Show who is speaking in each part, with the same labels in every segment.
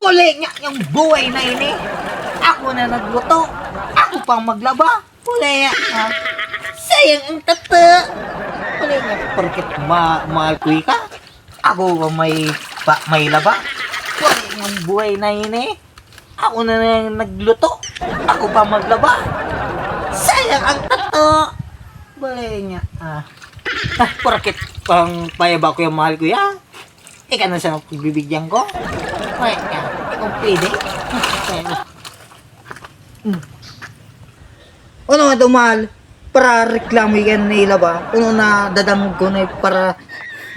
Speaker 1: Uli niya yung buhay na ini. Ako na nagluto. Ako pang maglaba. Uli niya. Sayang ang tata. Uli niya. Porket mahal ko ka. Ako ba may laba. Uli yung buhay na ini. Ako na nagluto. Ako pa maglaba. Sayang ang tata. Uli niya. Porket pang payaba ko yung mahal ko ya. Ika na siya bibigyan ko. Ay, kung pwede. Ano nga daw mahal? Para reklamo yan nila ba? Ano na dadamog ko na para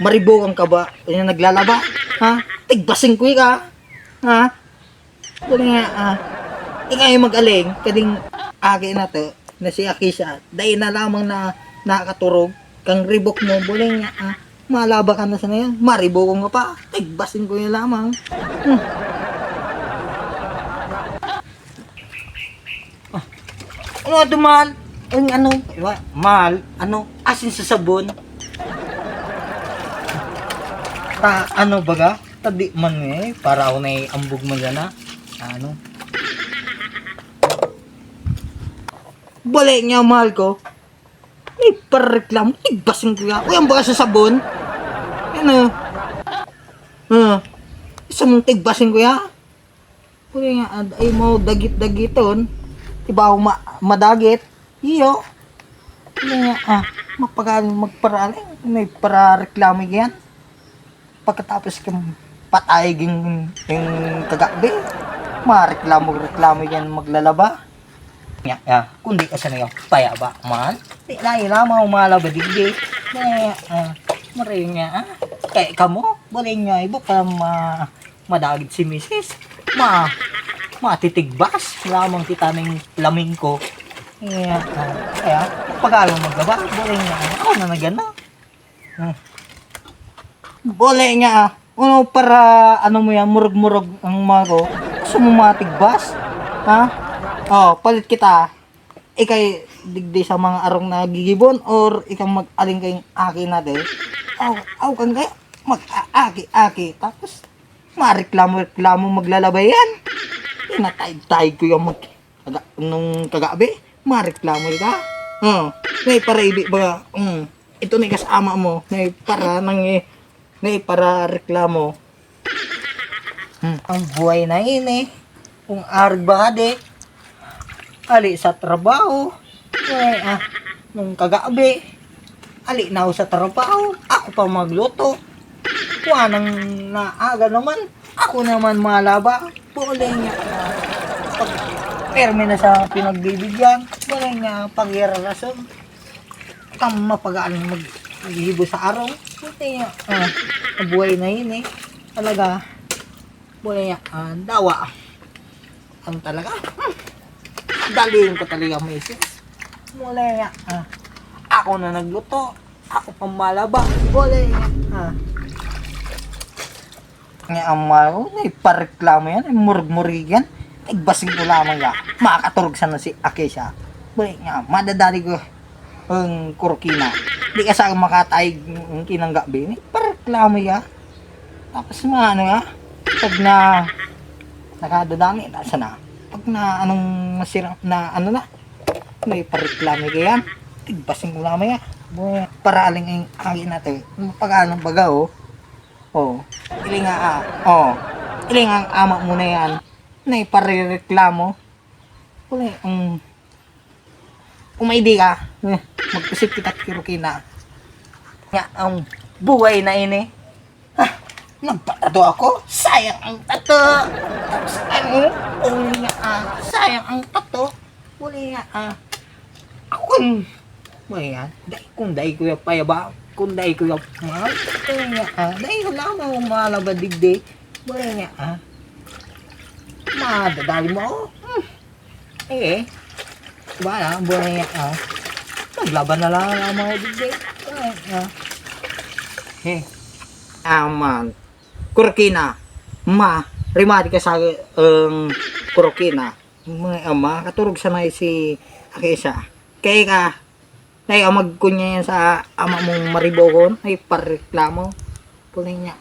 Speaker 1: maribukan ka ba? Ano naglalaba? Ha? Tigbasing ko ka? Ha? Ano nga, ika yung mag-aling. Kading agi na to. Na si Akisha. Dahil na lamang na nakaturog. Kang ribok mo. Buling nga, malaba ka na sa ngayon. Maribukong ka pa. Tigbasin ko yun lamang. Ano ito, mahal? Mahal? Asin sa sabon? Ano baga? Tadi man para ako na ambog mo dyan, Balik niya, mahal ko. Ipareklamo, tigbasin ko yan. Uy, ang baka sa sabon. Isa mong tigbasin ko yan. Uy, ay mo dagit-dagiton. Diba ako madagit. Iyo. Uy, magparaling. May parareklamo yan. Pagkatapos kang patayagin yung kagabi. Mareklamo yan maglalaba. Kundi ka sa nayo, paya ba, man? Di na umalaba digdi. Maray nga, kaya kamo, balay nga, iba pa madagit si misis. Matitigbas, lamang kita ng laming ko. Kaya, pag-alam maglaba, balay nga, ako na nagana. Balay nga, para, mo yan, murag-murag ang maro, gusto mo matigbas? Palit kita. Ikay digdi sa mga arong na gigibon or ikang mag-aling kayong aki natin. Kang kaya mag-aki. Tapos mareklamo maglalabay yan. Inatay-tay ko yung nung kagabi. Mareklamo ka. May para ibig ba? Ito na kasama mo. May para reklamo. Ang buhay na yun Kung arg ba ali sa trabaho. Nung kagabi, ali na ako sa trabaho. Ako pa magluto. Nang naaga naman, ako naman malaba. Bule niya. Perme na sa pinagbibigyan. Bule niya pag-irarason. Kam mapagaan maghihibo sa araw. Bule niya. Buhay na yun Talaga. Bule niya. Dawa. Ang talaga. Daliin ko talaga misis. Mula nga. Ako na nagluto. Ako pang malaba. Mula nga. Nga ang malo. Ipareklamo yan. Murag-murig yan. Igbasing ko lamang yan. Makaturog sana si Akisha. Mula nga. Madadali ko ang kurkina. Di ka sa makatayig ng kinanggabi. Ipareklamo yan. Tapos pag na nakadadami. Nasa na. Pag na anong masira na may pareklamo kaya tigbasin ko lamang para aling ang hangin natin pag-anong baga iling ang ama mo na yan na ipareklamo kung may di ka mag-isip kita kirukina ang buhay na nagpatato ako, sayang ang tato. Tapos sayang ang tato. Uli nga, ako, kung dahi ko yung payaba, kung dahi ko yung mahal, dahi ko lang mo malaba digdi. Uli nga, madadali mo ako. Bala, uli nga, naglaban na lang ang mga digdi. Uli nga, aman. Kurkina, rimati ka sa kurkina. Mga katurog sa na si Akisha. Kaya ka, magkunya yan sa ama mong maribokon, ay pareklamo. Puling niya,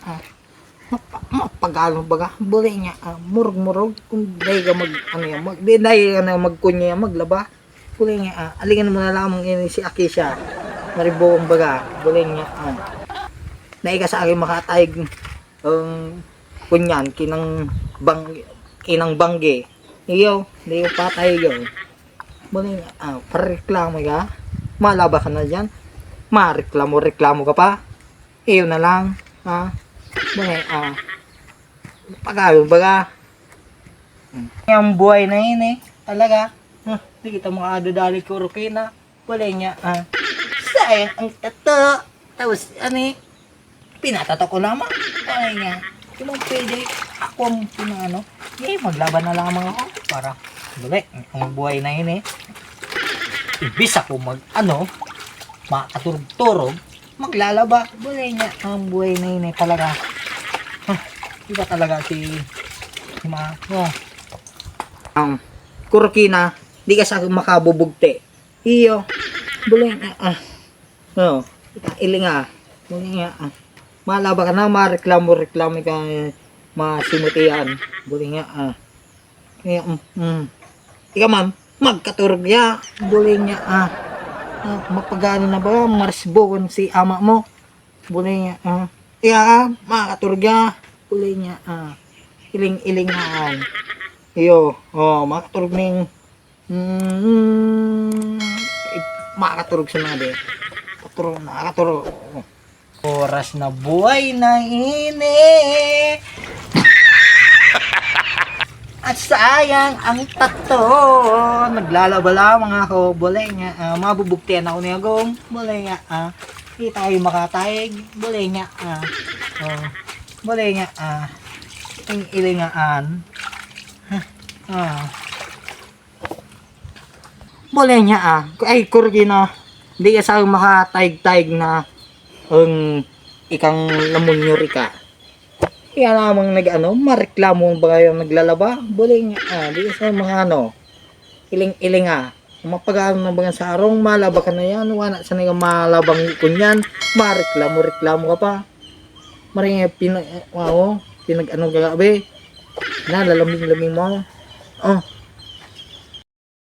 Speaker 1: mapagano baga buli niya murog-murog kung dahil ka mag ano yan di dahil ka na magkunya maglaba buli niya alingan mo na lamang ini si Akisha maribuong baga buli niya dahil ka sa akin makatayag kunyan kinang bangge iyo di ko patay yun buli niya pareklamo ka malaba ka na dyan reklamo ka pa iyo na lang buli pagkain baga yung buhay na yun talaga di kita makadadali ko rukina wala niya sayang ang tato tapos pinatato ko lamang wala niya di mo pwede ako ang pinano maglaban na lamang ako para bali ang buhay na yun ibis ako makaturog-turog maglalaba wala niya ang buhay na yun talaga iba talaga si Kurokina di ka sa makabubugte iyo buling ilinga buling malaba ka na mareklamo ka masimutian buling ika ma'am magkaturog ya buling mapagano na ba marsbon si ama mo buling makaturog ya kulay niya iling-ilingaan iyo makaturog ning makaturog sa nabi makaturog oras na buhay na ini at sayang ang tato naglalaba lamang ako bulay nga mabubuktian ako niya gong bulay nga hindi tayo makatayag bulay nga boleh nga ilingaan boleh nga ay Kurokina di ka sa makatayg-tayg na ikang lamunyori ka kaya lamang mareklamo ba kayo naglalaba boleh nga di ka sa mga iling-iling mapagano na ba sa arong malaba ka na yan wala sa nga malabang kunyan mareklamo ka pa maring pinag gagabi na lalaming mo